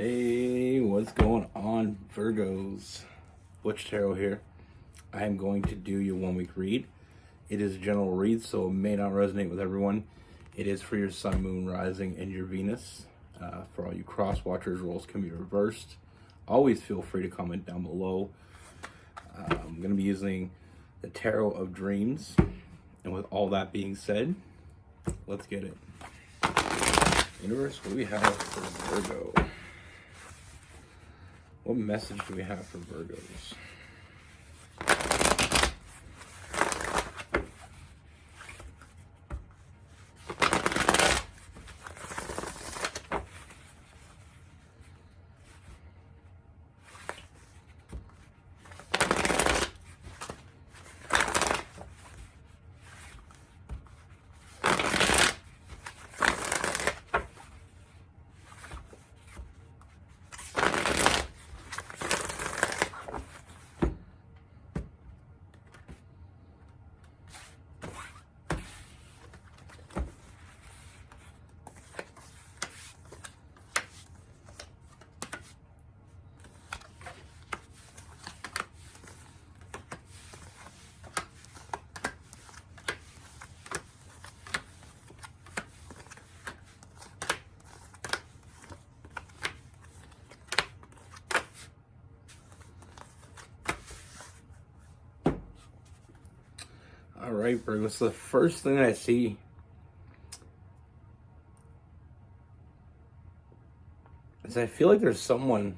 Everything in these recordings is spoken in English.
Hey, what's going on, Virgos? Butch Tarot here. I am going to do your 1 week read. It is a general read, so it may not resonate with everyone. It is for your Sun, Moon, Rising, and your Venus. For all you cross watchers, roles can be reversed. Always feel free to comment down below. I'm going to be using the Tarot of Dreams. And with all that being said, let's get it. Universe, what do we have for Virgo? What message do we have for Virgos? All right, Virgo. So the first thing I see is I feel like there's someone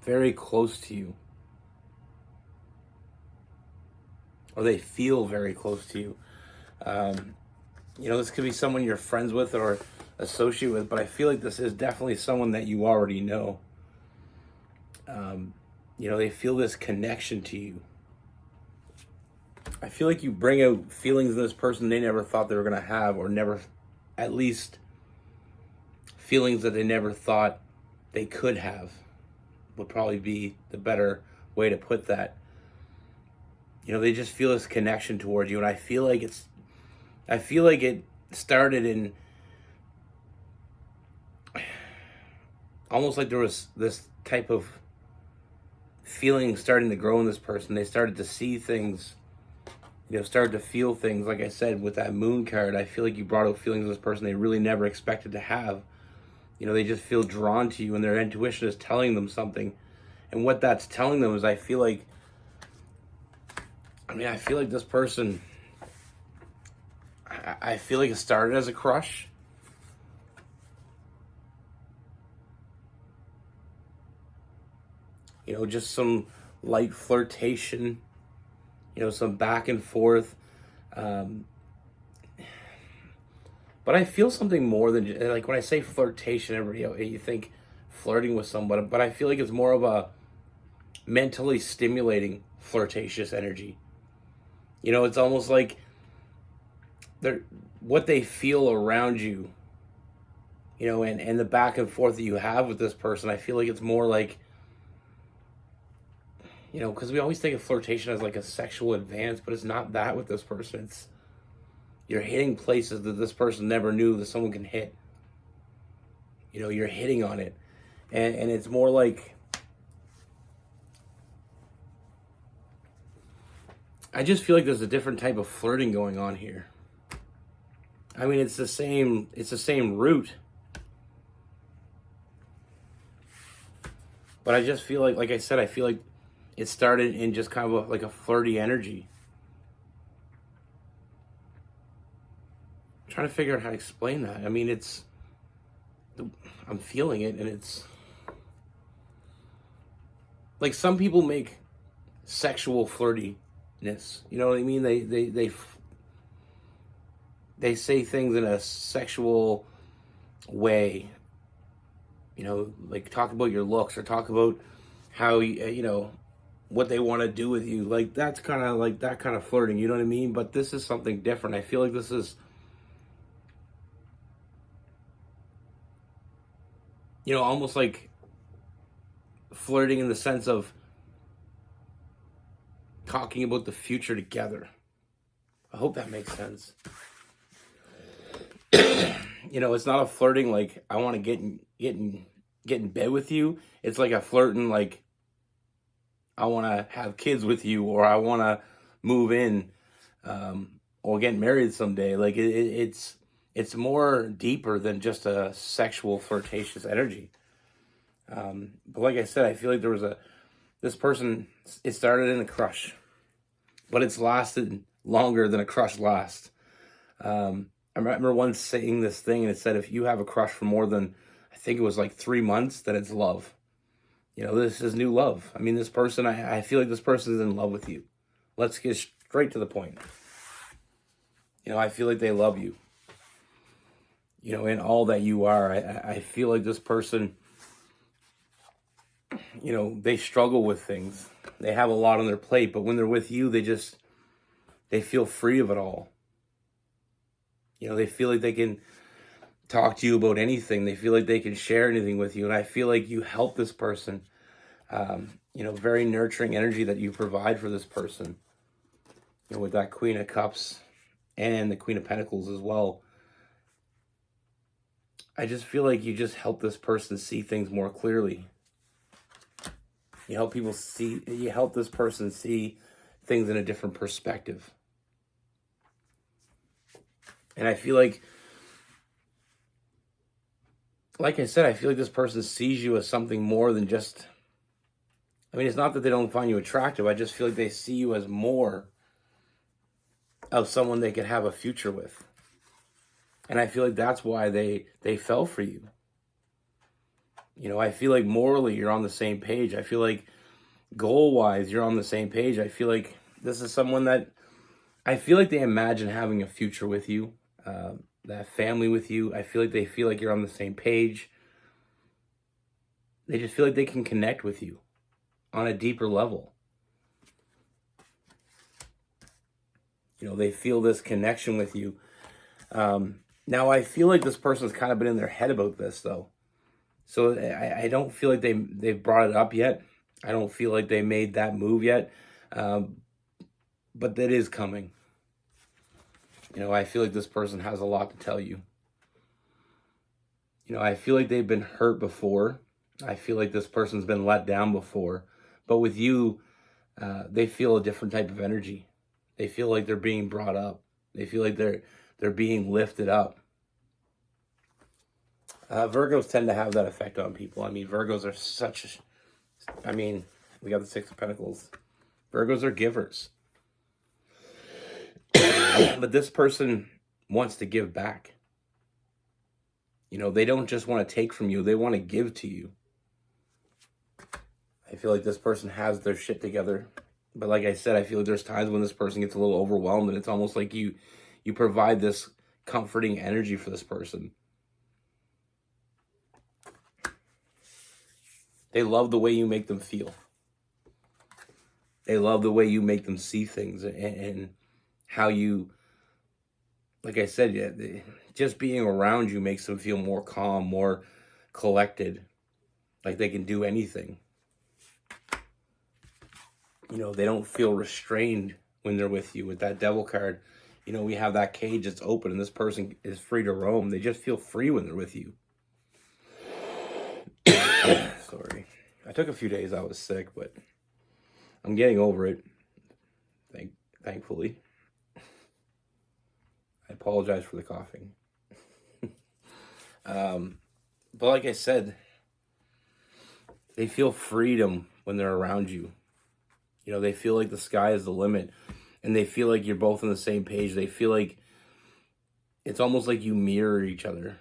very close to you, or they feel very close to you. This could be someone you're friends with or associate with, but I feel like this is definitely someone that you already know. They feel this connection to you. I feel like you bring out feelings in this person they never thought they were going to have, or never, at least feelings that they never thought they could have, would probably be the better way to put that. They just feel this connection towards you, and I feel like it started in almost like there was this type of feeling starting to grow in this person. They started to see things, started to feel things. Like I said, with that moon card, I feel like you brought out feelings of this person they really never expected to have. They just feel drawn to you, and their intuition is telling them something. And what that's telling them is I feel like this person, I feel like it started as a crush. Just some light flirtation, some back and forth. But I feel something more than, like, when I say flirtation, everybody, you think flirting with someone, but I feel like it's more of a mentally stimulating flirtatious energy. It's almost like what they feel around you, and the back and forth that you have with this person. I feel like it's more like, because we always think of flirtation as like a sexual advance, but it's not that with this person. It's you're hitting places that this person never knew that someone can hit. You're hitting on it. And it's more like, I just feel like there's a different type of flirting going on here. I mean, it's the same root. But I just feel like I said, I feel like it started in just kind of like a flirty energy. I'm trying to figure out how to explain that. I mean, I'm feeling it, and it's like some people make sexual flirtiness. You know what I mean? They say things in a sexual way. Like talk about your looks, or talk about how what they want to do with you. Like that's kind of like that kind of flirting. You know what I mean? But this is something different. I feel like this is, almost like flirting in the sense of talking about the future together. I hope that makes sense. it's not a flirting like I want to get in bed with you. It's like a flirting like I want to have kids with you, or I want to move in, or get married someday. Like it's more deeper than just a sexual flirtatious energy. But like I said, I feel like there was this person. It started in a crush, but it's lasted longer than a crush lasts. I remember once saying this thing, and it said if you have a crush for more than, I think it was like 3 months, then it's love. This is new love. I mean, this person, I feel like this person is in love with you. Let's get straight to the point. I feel like they love you. In all that you are. I feel like this person, they struggle with things. They have a lot on their plate, but when they're with you, they feel free of it all. They feel like they can talk to you about anything. They feel like they can share anything with you. And I feel like you help this person. Very nurturing energy that you provide for this person. With that Queen of Cups and the Queen of Pentacles as well. I just feel like you just help this person see things more clearly. You help this person see things in a different perspective. And I feel like I said, I feel like this person sees you as something more than just, it's not that they don't find you attractive. I just feel like they see you as more of someone they could have a future with. And I feel like that's why they fell for you. I feel like morally you're on the same page. I feel like goal-wise you're on the same page. I feel like this is someone that I feel like they imagine having a future with you, that family with you. I feel like you're on the same page. They just feel like they can connect with you on a deeper level. They feel this connection with you. Now, I feel like this person's kind of been in their head about this, though. So I don't feel like they've brought it up yet. I don't feel like they made that move yet. But that is coming. I feel like this person has a lot to tell you. I feel like they've been hurt before. I feel like this person's been let down before. But with you, they feel a different type of energy. They feel like they're being brought up. They feel like they're being lifted up. Virgos tend to have that effect on people. Virgos are we got the Six of Pentacles. Virgos are givers. But this person wants to give back. They don't just want to take from you. They want to give to you. I feel like this person has their shit together. But like I said, I feel like there's times when this person gets a little overwhelmed, and it's almost like you provide this comforting energy for this person. They love the way you make them feel. They love the way you make them see things, and how you, like I said, just being around you makes them feel more calm, more collected, like they can do anything. They don't feel restrained when they're with you. With that Devil card, we have that cage that's open, and this person is free to roam. They just feel free when they're with you. Sorry. I took a few days. I was sick, but I'm getting over it. Thankfully. I apologize for the coughing. But like I said, they feel freedom when they're around you. They feel like the sky is the limit, and they feel like you're both on the same page. They feel like it's almost like you mirror each other.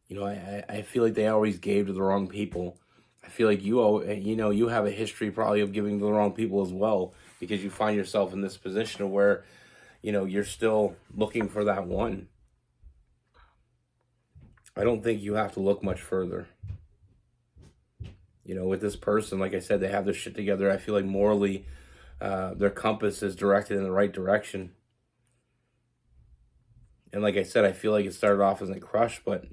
I feel like they always gave to the wrong people. I feel like you have a history probably of giving to the wrong people as well, because you find yourself in this position of where, you're still looking for that one. I don't think you have to look much further. With this person, like I said, they have their shit together. I feel like morally, their compass is directed in the right direction. And like I said, I feel like it started off as a crush, but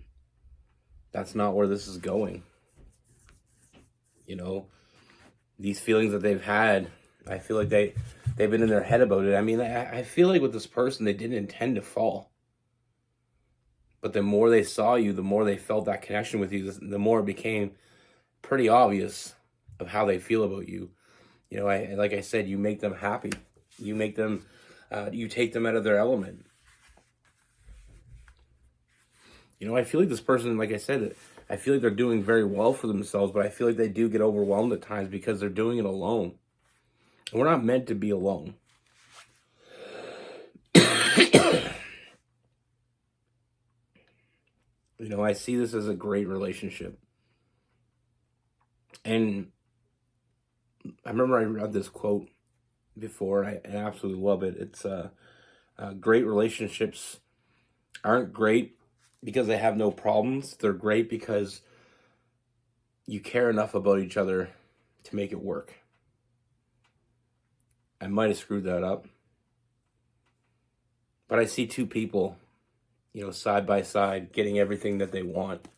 that's not where this is going. These feelings that they've had, I feel like they've been in their head about it. I feel like with this person, they didn't intend to fall. But the more they saw you, the more they felt that connection with you, the more it became pretty obvious of how they feel about you. You know, like I said, you make them happy. You make them, you take them out of their element. You know, I feel like this person, like I said, I feel like they're doing very well for themselves, but I feel like they do get overwhelmed at times because they're doing it alone. And we're not meant to be alone. You know, I see this as a great relationship. And I remember I read this quote before. I absolutely love it. It's great relationships aren't great because they have no problems. They're great because you care enough about each other to make it work. I might have screwed that up. But I see two people, you know, side by side, getting everything that they want,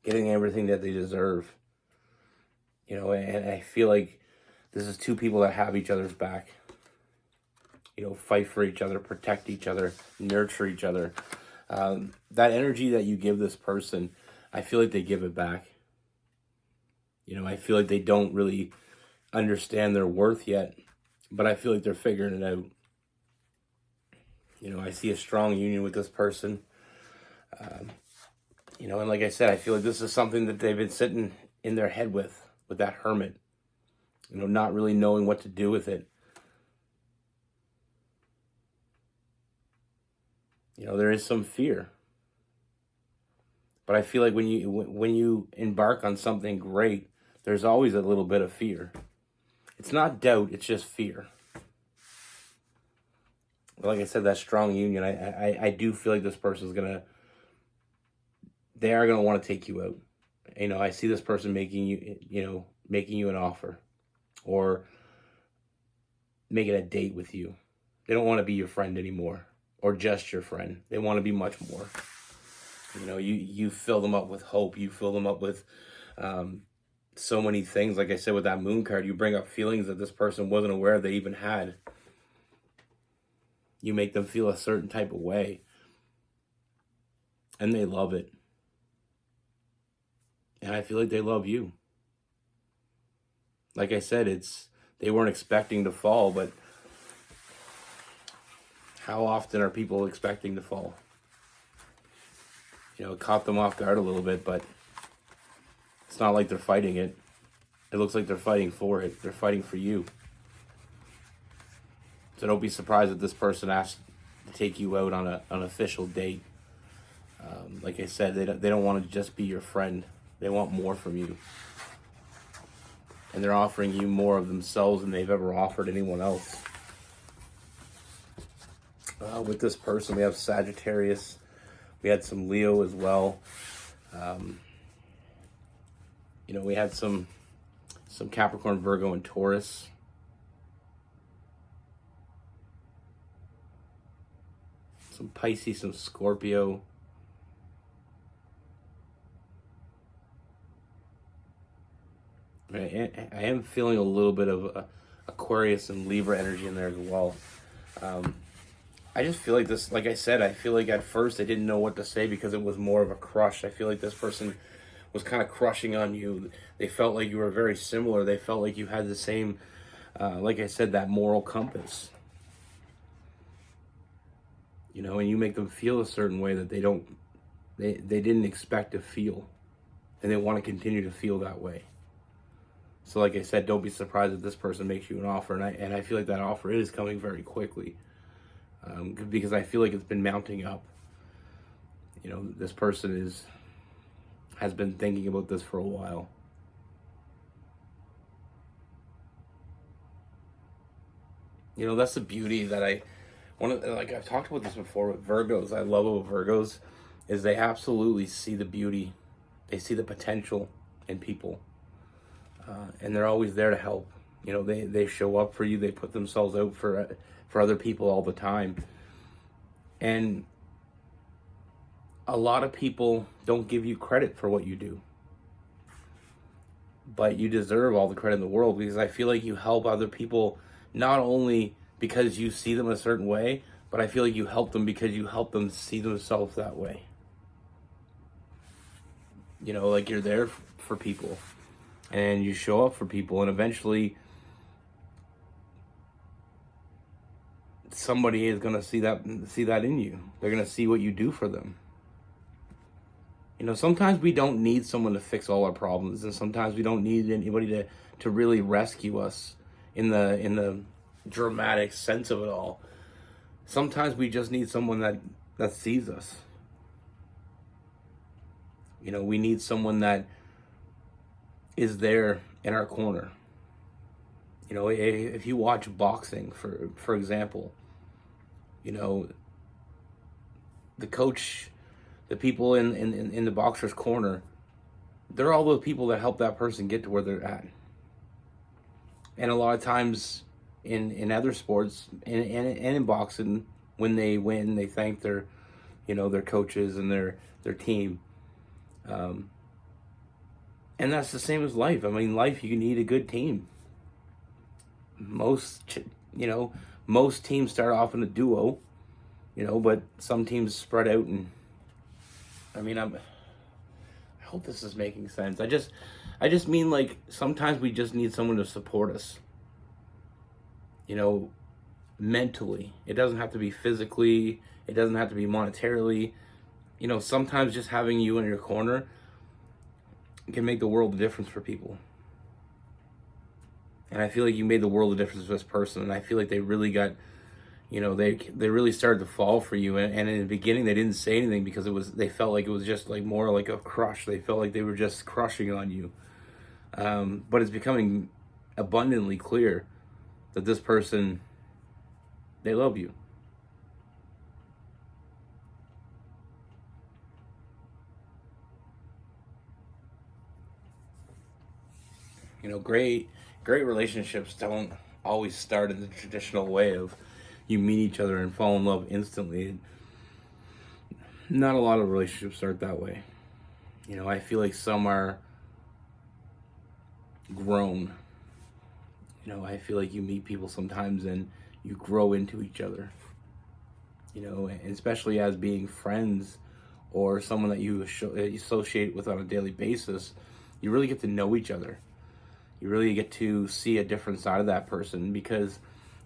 getting everything that they deserve. You know, and I feel like this is two people that have each other's back. You know, fight for each other, protect each other, nurture each other. That energy that you give this person, I feel like they give it back. You know, I feel like they don't really understand their worth yet, but I feel like they're figuring it out. You know, I see a strong union with this person. You know, and like I said, I feel like this is something that they've been sitting in their head with that hermit. You know, not really knowing what to do with it. You know, there is some fear. But I feel like when you embark on something great, there's always a little bit of fear. It's not doubt, it's just fear. Like I said, that strong union, I do feel like this person's they are gonna want to take you out. You know, I see this person making you an offer, or making a date with you. They don't want to be your friend anymore, or just your friend. They want to be much more. You know, you fill them up with hope. You fill them up with so many things. Like I said, with that moon card, you bring up feelings that this person wasn't aware they even had. You make them feel a certain type of way, and they love it. And I feel like they love you. Like I said, they weren't expecting to fall, but how often are people expecting to fall? You know, it caught them off guard a little bit, but it's not like they're fighting it. It looks like they're fighting for it. They're fighting for you. So don't be surprised if this person asks to take you out on an official date. Like I said, they don't want to just be your friend. They want more from you. And they're offering you more of themselves than they've ever offered anyone else. With this person, we have Sagittarius. We had some Leo as well. You know, we had some Capricorn, Virgo, and Taurus. Some Pisces, some Scorpio. I am feeling a little bit of Aquarius and Libra energy in there as well. I just feel like this, like I said, I feel like at first I didn't know what to say because it was more of a crush. I feel like this person was kind of crushing on you. They felt like you were very similar. They felt like you had the same, like I said, that moral compass. You know, and you make them feel a certain way that they didn't expect to feel. And they want to continue to feel that way. So like I said, don't be surprised if this person makes you an offer. And I feel like that offer is coming very quickly. Because I feel like it's been mounting up. You know, this person has been thinking about this for a while. You know, that's the beauty that like I've talked about this before with Virgos. I love about Virgos is they absolutely see the beauty. They see the potential in people. And they're always there to help. You know, they show up for you. They put themselves out for other people all the time. And a lot of people don't give you credit for what you do. But you deserve all the credit in the world, because I feel like you help other people not only because you see them a certain way, but I feel like you help them because you help them see themselves that way. You know, like you're there for people and you show up for people, and eventually somebody is going to see that in you. They're going to see what you do for them. You know, sometimes we don't need someone to fix all our problems, and sometimes we don't need anybody to really rescue us in the dramatic sense of it all. Sometimes we just need someone that sees us. You know, we need someone that is there in our corner. You know, if you watch boxing, for example, you know, the coach, the people in the boxer's corner, they're all the people that help that person get to where they're at. And a lot of times in other sports and in boxing, when they win, they thank their, you know, their coaches and their team. And that's the same as life. I mean, life, you need a good team. Most teams start off in a duo, you know, but some teams spread out. And I mean, I hope this is making sense. I just mean, like, sometimes we just need someone to support us, you know, mentally. It doesn't have to be physically. It doesn't have to be monetarily. You know, sometimes just having you in your corner can make the world a difference for people. And I feel like you made the world a difference for this person. And I feel like they really got, you know, they really started to fall for you. And in the beginning, they didn't say anything because they felt like it was just like more like a crush. They felt like they were just crushing on you. But it's becoming abundantly clear that this person, they love you. You know, great relationships don't always start in the traditional way of you meet each other and fall in love instantly. Not a lot of relationships start that way. You know, I feel like some are grown. You know, I feel like you meet people sometimes and you grow into each other. You know, and especially as being friends or someone that you associate with on a daily basis, you really get to know each other. You really get to see a different side of that person, because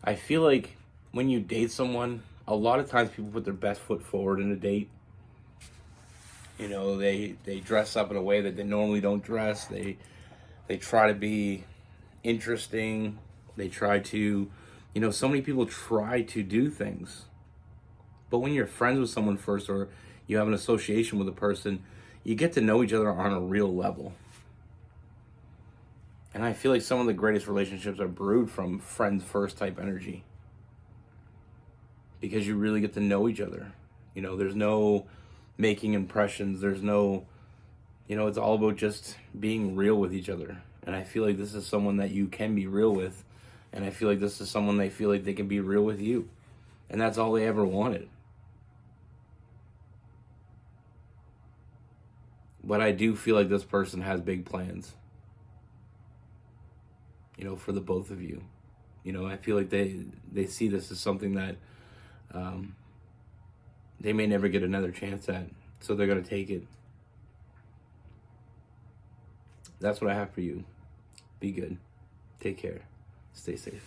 I feel like when you date someone, a lot of times people put their best foot forward in a date. You know, they dress up in a way that they normally don't dress. They try to be interesting. They try to, you know, so many people try to do things. But when you're friends with someone first, or you have an association with a person, you get to know each other on a real level. And I feel like some of the greatest relationships are brewed from friends first type energy. Because you really get to know each other. You know, there's no making impressions. There's no, you know, it's all about just being real with each other. And I feel like this is someone that you can be real with. And I feel like this is someone they feel like they can be real with you. And that's all they ever wanted. But I do feel like this person has big plans. You know, for the both of you. You know, I feel like they see this as something that they may never get another chance at. So they're going to take it. That's what I have for you. Be good. Take care. Stay safe.